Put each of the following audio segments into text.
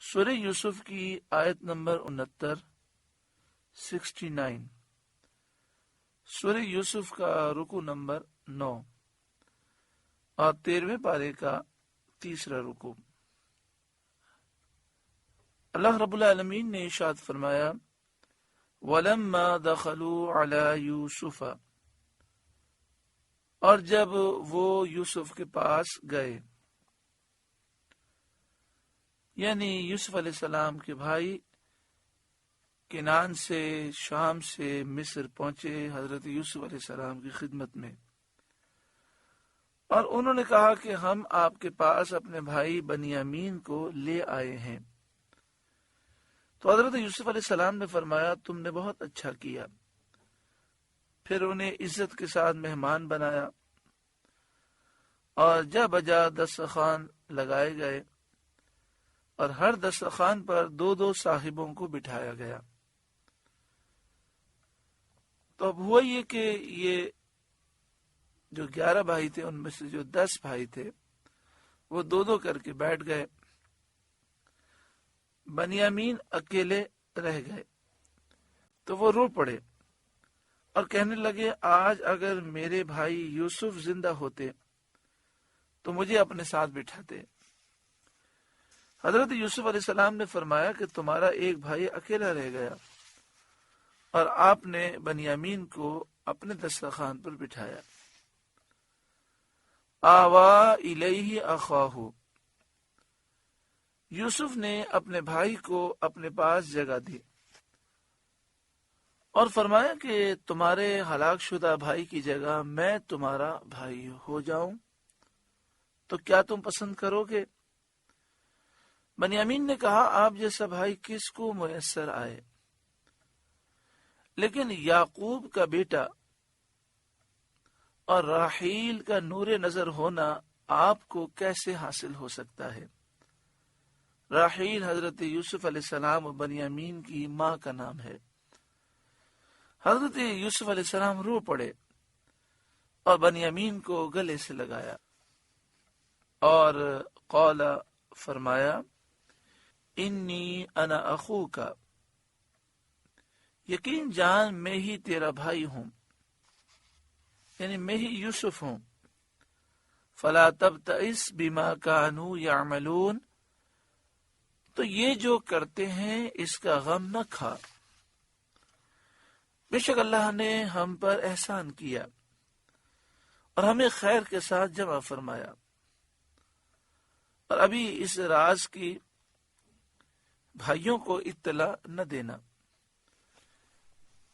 سورہ یوسف کی آیت نمبر 69 سورہ یوسف کا رکو نمبر 9 اور 13ویں پارے کا تیسرا رکو۔ اللہ رب العالمین نے ارشاد فرمایا وَلَمَّا دَخَلُوا عَلَى يُوسُفَ، اور جب وہ یوسف کے پاس گئے، یعنی یوسف علیہ السلام کے بھائی کنعان سے شام سے مصر پہنچے حضرت یوسف علیہ السلام کی خدمت میں، اور انہوں نے کہا کہ ہم آپ کے پاس اپنے بھائی بنیامین کو لے آئے ہیں۔ تو حضرت یوسف علیہ السلام نے فرمایا تم نے بہت اچھا کیا۔ پھر انہیں عزت کے ساتھ مہمان بنایا اور جا بجا دسترخوان لگائے گئے، اور ہر دسترخوان پر 2 صاحبوں کو بٹھایا گیا۔ تو اب ہوا یہ کہ یہ جو 11 بھائی تھے ان میں سے جو 10 بھائی تھے وہ 2 کر کے بیٹھ گئے، بنیامین اکیلے رہ گئے۔ تو وہ رو پڑے اور کہنے لگے آج اگر میرے بھائی یوسف زندہ ہوتے تو مجھے اپنے ساتھ بٹھاتے۔ حضرت یوسف علیہ السلام نے فرمایا کہ تمہارا ایک بھائی اکیلا رہ گیا، اور آپ نے بنیامین کو اپنے دسترخوان پر بٹھایا۔ آوا الیہ اخاہ، یوسف نے اپنے بھائی کو اپنے پاس جگہ دی اور فرمایا کہ تمہارے ہلاک شدہ بھائی کی جگہ میں تمہارا بھائی ہو جاؤں تو کیا تم پسند کرو گے؟ بنیامین نے کہا آپ جیسا بھائی کس کو میسر آئے، لیکن یعقوب کا بیٹا اور راحیل کا نور نظر ہونا آپ کو کیسے حاصل ہو سکتا ہے؟ راحیل حضرت یوسف علیہ السلام و بنیامین کی ماں کا نام ہے۔ حضرت یوسف علیہ السلام رو پڑے اور بنیامین کو گلے سے لگایا اور قال فرمایا انی انا اخوک، یقین جان میں ہی تیرا بھائی ہوں، یعنی میں ہی یوسف ہوں۔ فلا تبتئس بما كانوا يعملون، تو یہ جو کرتے ہیں اس کا غم نہ کھا، بے شک اللہ نے ہم پر احسان کیا اور ہمیں خیر کے ساتھ جمع فرمایا۔ اور ابھی اس راز کی بھائیوں کو اطلاع نہ دینا۔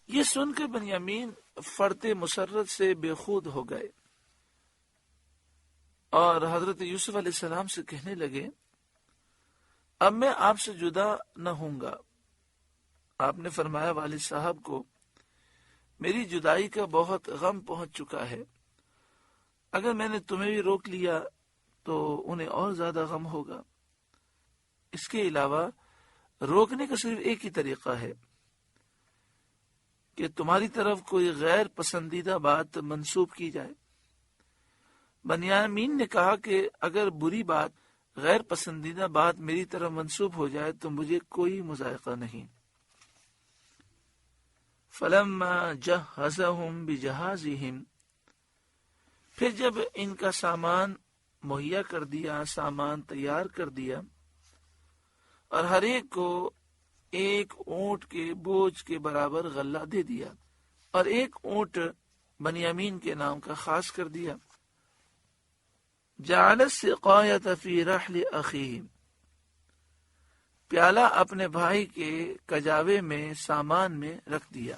یہ سن کے بنیامین فرط مسرت سے بے خود ہو گئے اور حضرت یوسف علیہ السلام سے کہنے لگے اب میں آپ سے جدا نہ ہوں گا۔ آپ نے فرمایا والد صاحب کو میری جدائی کا بہت غم پہنچ چکا ہے، اگر میں نے تمہیں بھی روک لیا تو انہیں اور زیادہ غم ہوگا۔ اس کے علاوہ روکنے کا صرف ایک ہی طریقہ ہے کہ تمہاری طرف کوئی غیر پسندیدہ بات منسوب کی جائے۔ بنیامین نے کہا کہ اگر بری بات، غیر پسندیدہ بات میری طرف منسوب ہو جائے تو مجھے کوئی مذائقہ نہیں۔ فلما جہزہم بجہازہم، پھر جب ان کا سامان مہیا کر دیا، سامان تیار کر دیا، اور ہر ایک کو ایک اونٹ کے بوجھ کے برابر غلہ دے دیا، اور ایک اونٹ بنیامین کے نام کا خاص کر دیا، جعل السقایۃ فی رحل اخیہ، پیالہ اپنے بھائی کے کجاوے میں سامان میں رکھ دیا۔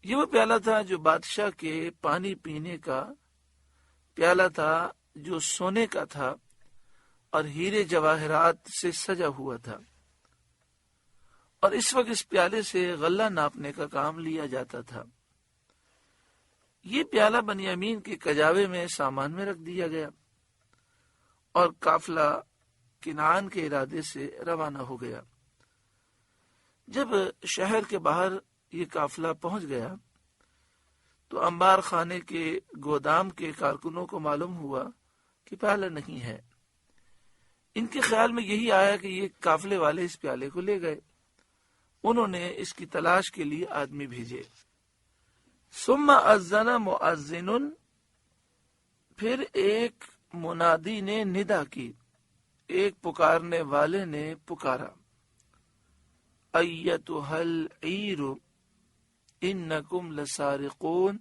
یہ وہ پیالہ تھا جو بادشاہ کے پانی پینے کا پیالہ تھا، جو سونے کا تھا اور ہیرے جواہرات سے سجا ہوا تھا، اور اس وقت اس پیالے سے غلہ ناپنے کا کام لیا جاتا تھا۔ یہ پیالہ بنیامین کے کجاوے میں سامان میں رکھ دیا گیا اور قافلہ کنعان کے ارادے سے روانہ ہو گیا۔ جب شہر کے باہر یہ قافلہ پہنچ گیا تو انبار خانے کے گودام کے کارکنوں کو معلوم ہوا کہ پیالہ نہیں ہے، ان کے خیال میں یہی آیا کہ یہ قافلے والے اس پیالے کو لے گئے. انہوں نے اس کی تلاش کے لیے آدمی بھیجے. ثم اذن مؤذن، پھر ایک منادی نے ندا کی، ایک پکارنے والے نے پکارا، ایتھا العیر انکم لسارقون،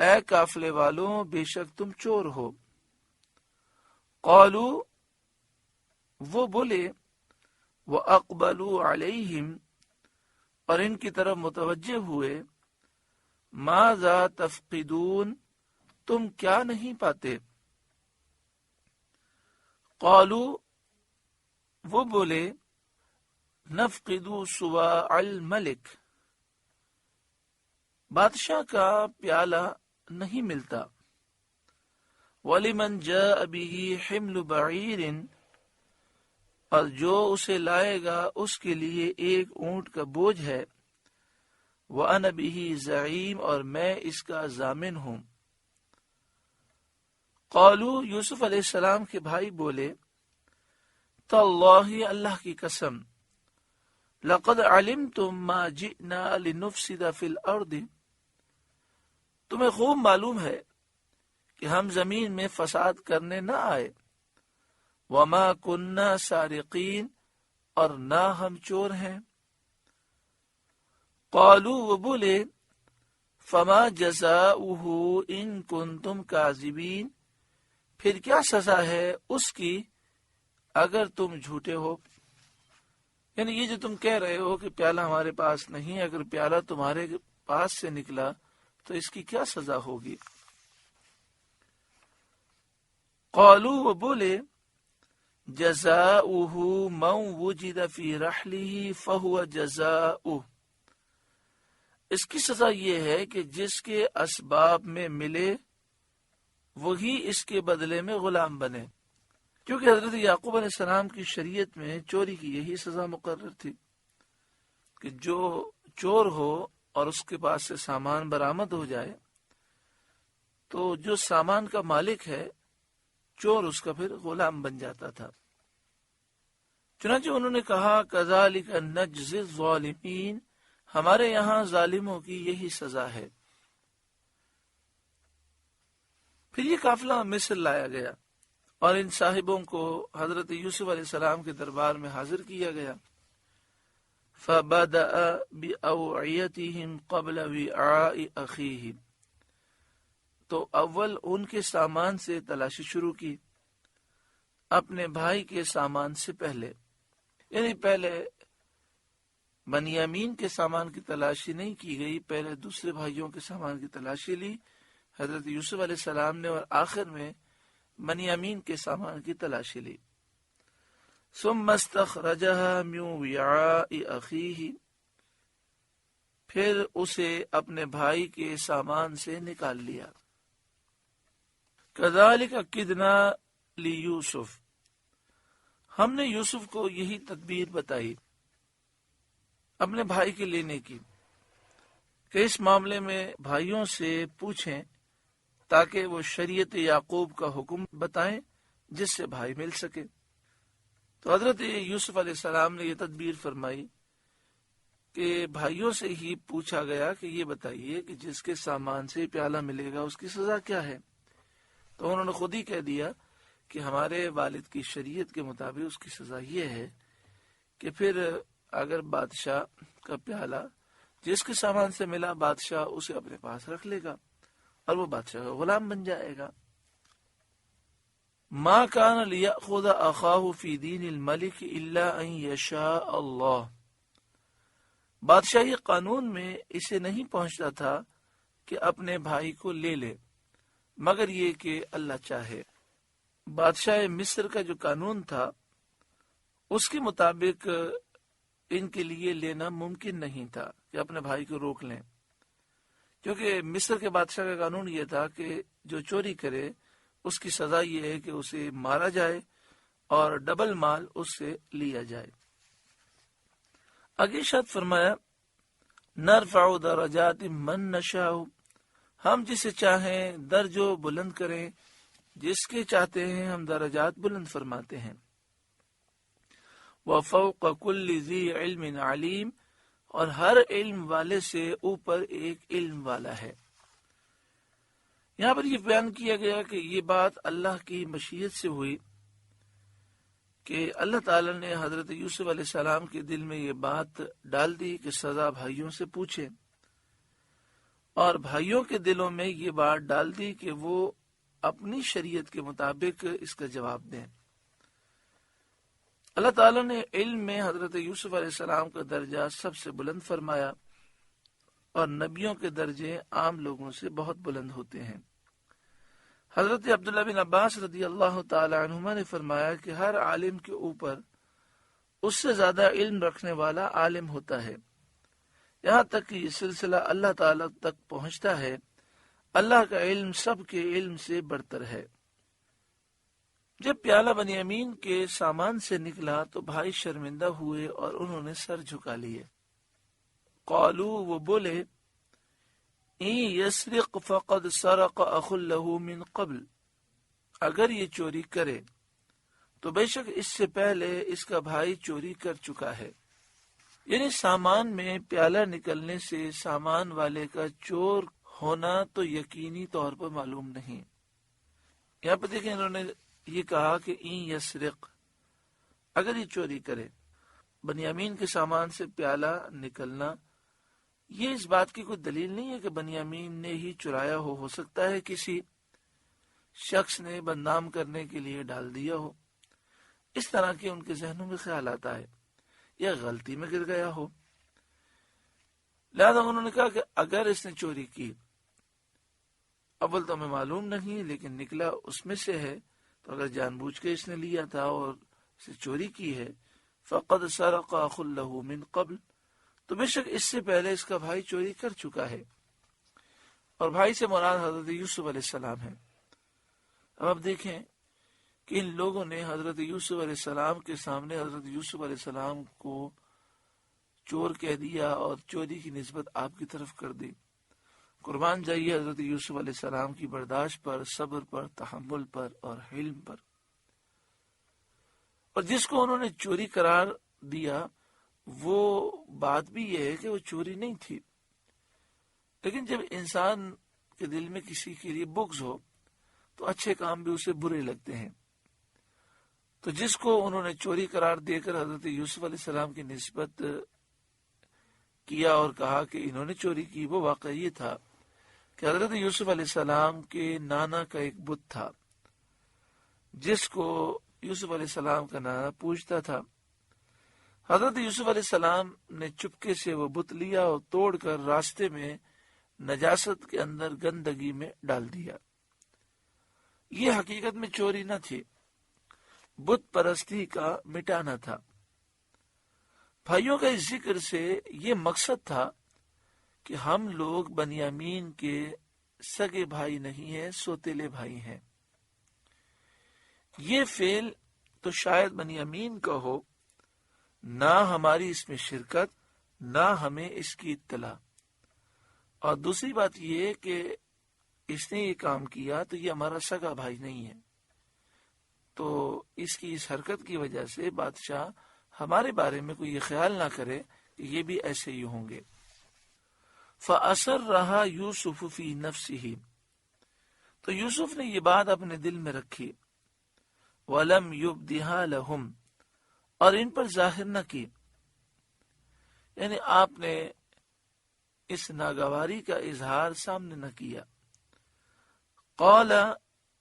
اے قافلے والوں بے شک تم چور ہو. قالو، وہ بولے، وَأَقْبَلُوا عَلَيْهِمْ، اور ان کی طرف متوجہ ہوئے، ماذا تفقدون، تم کیا نہیں پاتے. قالو، وہ بولے، نفقد صواع الملک، بادشاہ کا پیالہ نہیں ملتا. وَلِمَنْ جَاءَ بِهِ حِمْلُ بَعِيرٍ، اور جو اسے لائے گا اس کے لیے ایک اونٹ کا بوجھ ہے. وَأَنَا بِهِ زَعِيمٌ، اور میں اس کا ضامن ہوں. قالو، یوسف علیہ السلام کے بھائی بولے، تاللہ، اللہ کی قسم، لقد علمتم ما جئنا لنفسد فی الارض، تمہیں خوب معلوم ہے کہ ہم زمین میں فساد کرنے نہ آئے. وما کننا سارقین، اور نہ ہم چور ہیں. قالو، وہ بولے، فما جزاؤہ ان کنتم کاذبین، پھر کیا سزا ہے اس کی اگر تم جھوٹے ہو. یعنی یہ جو تم کہہ رہے ہو کہ پیالہ ہمارے پاس نہیں، اگر پیالہ تمہارے پاس سے نکلا تو اس کی کیا سزا ہوگی. قالو، وہ بولے، جزاؤہ من وجد فی رحلہ فہو جزاؤہ، اس کی سزا یہ ہے کہ جس کے اسباب میں ملے وہی اس کے بدلے میں غلام بنے. کیونکہ حضرت یعقوب علیہ السلام کی شریعت میں چوری کی یہی سزا مقرر تھی کہ جو چور ہو اور اس کے پاس سے سامان برآمد ہو جائے تو جو سامان کا مالک ہے چور اس کا پھر غلام بن جاتا تھا. چنانچہ انہوں نے کہا، کذالک نجزی الظالمین، ہمارے یہاں ظالموں کی یہی سزا ہے. پھر یہ قافلہ مصر لایا گیا اور ان صاحبوں کو حضرت یوسف علیہ السلام کے دربار میں حاضر کیا گیا. فَبَدَأَ بِأَوْعِيَتِهِمْ قَبْلَ وِعَاءِ أَخِيهِ، تو اول ان کے سامان سے تلاشی شروع کی اپنے بھائی کے سامان سے پہلے. یعنی پہلے بنیامین کے سامان کی تلاشی نہیں کی گئی، پہلے دوسرے بھائیوں کے سامان کی تلاشی لی حضرت یوسف علیہ السلام نے، اور آخر میں بنیامین کے سامان کی تلاشی لی. ثم استخرجها من وعاء اخیہ، پھر اسے اپنے بھائی کے سامان سے نکال لیا. کذالک کدنا لیوسف، ہم نے یوسف کو یہی تدبیر بتائی اپنے بھائی کے لینے کی کہ اس معاملے میں بھائیوں سے پوچھیں تاکہ وہ شریعت یعقوب کا حکم بتائیں جس سے بھائی مل سکے. تو حضرت یوسف علیہ السلام نے یہ تدبیر فرمائی کہ بھائیوں سے ہی پوچھا گیا کہ یہ بتائیے کہ جس کے سامان سے پیالہ ملے گا اس کی سزا کیا ہے. تو انہوں نے خود ہی کہہ دیا کہ ہمارے والد کی شریعت کے مطابق اس کی سزا یہ ہے کہ پھر اگر بادشاہ کا پیالہ جس کے سامان سے ملا بادشاہ اسے اپنے پاس رکھ لے گا اور وہ بادشاہ کا غلام بن جائے گا. ما کان لیأخذ اخاہ فی دین الملک الا ان یشاء اللہ، بادشاہی قانون میں اسے نہیں پہنچتا تھا کہ اپنے بھائی کو لے لے مگر یہ کہ اللہ چاہے. بادشاہ مصر کا جو قانون تھا اس کے مطابق ان کے لیے لینا ممکن نہیں تھا کہ اپنے بھائی کو روک لیں، کیونکہ مصر کے بادشاہ کا قانون یہ تھا کہ جو چوری کرے اس کی سزا یہ ہے کہ اسے مارا جائے اور ڈبل مال اس سے لیا جائے. آگے ارشاد فرمایا، نرفع درجات من نشاء، ہم جسے چاہیں درجوں بلند کریں، جس کے چاہتے ہیں ہم درجات بلند فرماتے ہیں. وفوق کل ذی علم علیم، اور ہر علم والے سے اوپر ایک علم والا ہے۔ یہاں پر یہ بیان کیا گیا کہ یہ بات اللہ کی مشیت سے ہوئی کہ اللہ تعالی نے حضرت یوسف علیہ السلام کے دل میں یہ بات ڈال دی کہ سزا بھائیوں سے پوچھیں، اور بھائیوں کے دلوں میں یہ بات ڈال دی کہ وہ اپنی شریعت کے مطابق اس کا جواب دیں۔ اللہ تعالیٰ نے علم میں حضرت یوسف علیہ السلام کا درجہ سب سے بلند فرمایا، اور نبیوں کے درجے عام لوگوں سے بہت بلند ہوتے ہیں۔ حضرت عبداللہ بن عباس رضی اللہ تعالی عنہما نے فرمایا کہ ہر عالم کے اوپر اس سے زیادہ علم رکھنے والا عالم ہوتا ہے، یہاں تک کہ یہ سلسلہ اللہ تعالی تک پہنچتا ہے۔ اللہ کا علم سب کے علم سے برتر ہے۔ جب پیالہ بنیامین کے سامان سے نکلا تو بھائی شرمندہ ہوئے اور انہوں نے سر جھکا لیے۔ قالو، وہ بولے، ان یسرق فقد سرق اخ له من قبل، اگر یہ چوری کرے تو بے شک اس سے پہلے اس کا بھائی چوری کر چکا ہے۔ یعنی سامان میں پیالہ نکلنے سے سامان والے کا چور ہونا تو یقینی طور پر معلوم نہیں۔ یہاں پہ دیکھیں انہوں نے یہ کہا کہ این یسرق، اگر یہ چوری کرے، بنیامین کے سامان سے پیالہ نکلنا، یہ اس بات کی کوئی دلیل نہیں ہے کہ بنیامین نے ہی چرایا ہو سکتا ہے کسی شخص نے بدنام کرنے کے لیے ڈال دیا ہو، اس طرح کے ان کے ذہنوں میں خیال آتا ہے، یا غلطی میں گر گیا ہو۔ لہذا انہوں نے کہا کہ اگر اس نے چوری کی، اول تو ہمیں معلوم نہیں لیکن نکلا اس میں سے ہے، تو اگر جان بوجھ کے اس نے لیا تھا اور اسے چوری کی ہے، فقد سرق اخ له من قبل، تو بے شک اس سے پہلے اس کا بھائی چوری کر چکا ہے، اور بھائی سے مراد حضرت یوسف علیہ السلام ہے۔ اب آپ دیکھیں کہ ان لوگوں نے حضرت یوسف علیہ السلام کے سامنے حضرت یوسف علیہ السلام کو چور کہہ دیا اور چوری کی نسبت آپ کی طرف کر دی۔ قربان جائیے حضرت یوسف علیہ السلام کی برداشت پر، صبر پر، تحمل پر اور حلم پر۔ اور جس کو انہوں نے چوری قرار دیا وہ بات بھی یہ ہے کہ وہ چوری نہیں تھی، لیکن جب انسان کے دل میں کسی کے لیے بغض ہو تو اچھے کام بھی اسے برے لگتے ہیں۔ تو جس کو انہوں نے چوری قرار دے کر حضرت یوسف علیہ السلام کی نسبت کیا اور کہا کہ انہوں نے چوری کی، وہ واقعہ یہ تھا کہ حضرت یوسف علیہ السلام کے نانا کا ایک بت تھا جس کو یوسف علیہ السلام کا نانا پوجتا تھا۔ حضرت یوسف علیہ السلام نے چپکے سے وہ بت لیا اور توڑ کر راستے میں نجاست کے اندر گندگی میں ڈال دیا۔ یہ حقیقت میں چوری نہ تھی، بت پرستی کا مٹانا تھا۔ بھائیوں کا اس ذکر سے یہ مقصد تھا کہ ہم لوگ بنیامین کے سگے بھائی نہیں ہیں، سوتیلے بھائی ہیں۔ یہ فعل تو شاید بنیامین کا ہو، نہ ہماری اس میں شرکت، نہ ہمیں اس کی اطلاع، اور دوسری بات یہ کہ اس نے یہ کام کیا تو یہ ہمارا سگا بھائی نہیں ہے، تو اس کی اس حرکت کی وجہ سے بادشاہ ہمارے بارے میں کوئی یہ خیال نہ کرے کہ یہ بھی ایسے ہی ہوں گے۔ فَأَسَرَّهَا يُوسُفُ فِي نَفْسِهِ، تو یوسف نے یہ بات اپنے دل میں رکھی، وَلَمْ يُبْدِهَا لَهُمْ، اور ان پر ظاہر نہ کی، یعنی آپ نے اس ناگواری کا اظہار سامنے نہ کیا۔ قَالَ،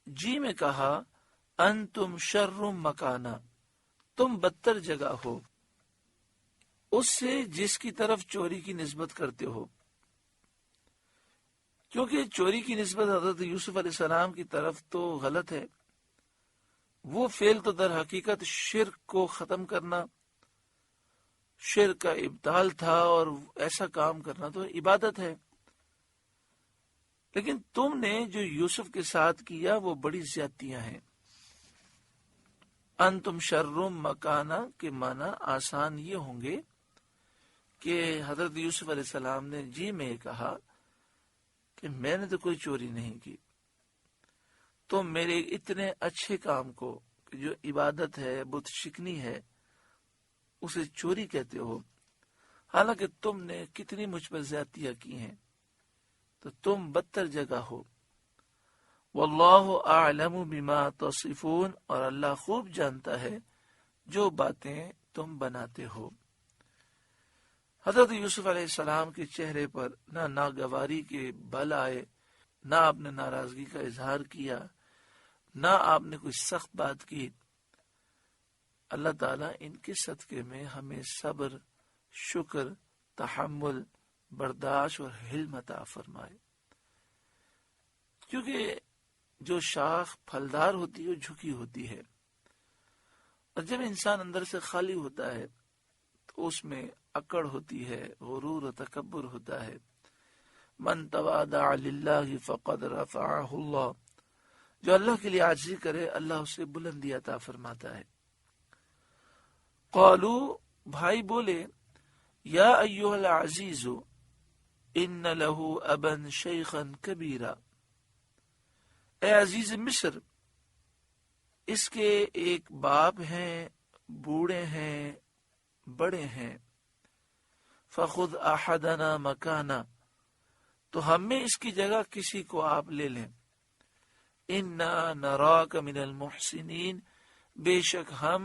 جی میں کہا، انتم شر مکانا، تم بدتر جگہ ہو اس سے جس کی طرف چوری کی نسبت کرتے ہو، کیونکہ چوری کی نسبت حضرت یوسف علیہ السلام کی طرف تو غلط ہے، وہ فعل تو در حقیقت شرک کو ختم کرنا، شرک کا ابطال تھا، اور ایسا کام کرنا تو عبادت ہے، لیکن تم نے جو یوسف کے ساتھ کیا وہ بڑی زیادتیاں ہیں۔ انتم شرم مکانا کے معنی آسان یہ ہوں گے کہ حضرت یوسف علیہ السلام نے جی میں کہا کہ میں نے تو کوئی چوری نہیں کی، تم میرے اتنے اچھے کام کو جو عبادت ہے، بت شکنی ہے، اسے چوری کہتے ہو، حالانکہ تم نے کتنی مجھ پر زیادتیاں کی ہیں، تو تم بدتر جگہ ہو۔ واللہ اعلم بما تصفون، اور اللہ خوب جانتا ہے جو باتیں تم بناتے ہو۔ حضرت یوسف علیہ السلام کے چہرے پر نہ ناگواری کے بل آئے، نہ آپ نے ناراضگی کا اظہار کیا، نہ آپ نے کوئی سخت بات کی۔ اللہ تعالیٰ ان کے صدقے میں ہمیں صبر، شکر، تحمل، برداشت اور حلم عطا فرمائے، کیونکہ جو شاخ پھلدار ہوتی ہے وہ جھکی ہوتی ہے، اور جب انسان اندر سے خالی ہوتا ہے تو اس میں اکڑ ہوتی ہے، غرور و تکبر ہوتا ہے۔ من تواضع للہ فقد رفعہ اللہ، جو اللہ کے لیے عاجزی کرے اللہ اسے بلندی عطا فرماتا ہے۔ قالو، بھائی بولے، یا ایھا العزیز ان لہ ابا شیخا کبیرا، اے عزیز مصر، اس کے ایک باپ ہیں، بوڑھے ہیں، بڑے ہیں۔ فخذ احدنا مکانا، تو ہم میں اس کی جگہ کسی کو آپ لے لیں۔ انا نراک من المحسنین، بے شک ہم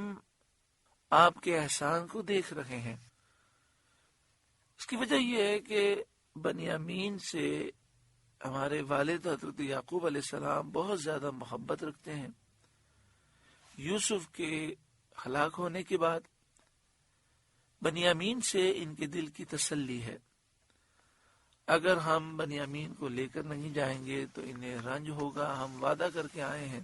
آپ کے احسان کو دیکھ رہے ہیں۔ اس کی وجہ یہ ہے کہ بنیامین سے ہمارے والد حضرت یعقوب علیہ السلام بہت زیادہ محبت رکھتے ہیں۔ یوسف کے ہلاک ہونے کے بعد بنیامین سے ان کے دل کی تسلی ہے، اگر ہم بنیامین کو لے کر نہیں جائیں گے تو انہیں رنج ہوگا، ہم وعدہ کر کے آئے ہیں،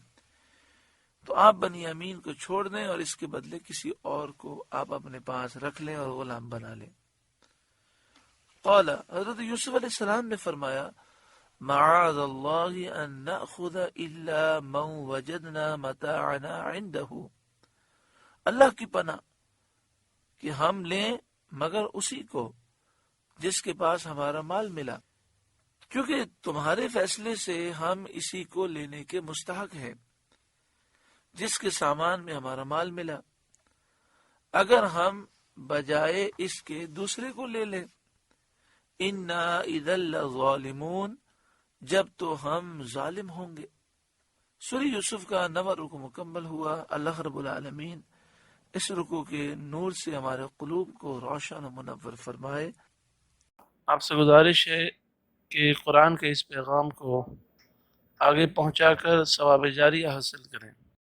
تو آپ بنیامین کو چھوڑ دیں اور اس کے بدلے کسی اور کو آپ اپنے پاس رکھ لیں اور غلام بنا لیں۔ قال، حضرت یوسف علیہ السلام نے فرمایا، معاذ اللہ ان نأخذ الا من وجدنا متاعنا عنده، اللہ کی پناہ کہ ہم لیں مگر اسی کو جس کے پاس ہمارا مال ملا، کیونکہ تمہارے فیصلے سے ہم اسی کو لینے کے مستحق ہیں جس کے سامان میں ہمارا مال ملا، اگر ہم بجائے اس کے دوسرے کو لے لیں، انا اذا لظالمون، جب تو ہم ظالم ہوں گے۔ سورہ یوسف کا 9واں رکوع مکمل ہوا۔ اللہ رب العالمین اس رکوع کے نور سے ہمارے قلوب کو روشن و منور فرمائے۔ آپ سے گزارش ہے کہ قرآن کے اس پیغام کو آگے پہنچا کر ثواب جاریہ حاصل کریں۔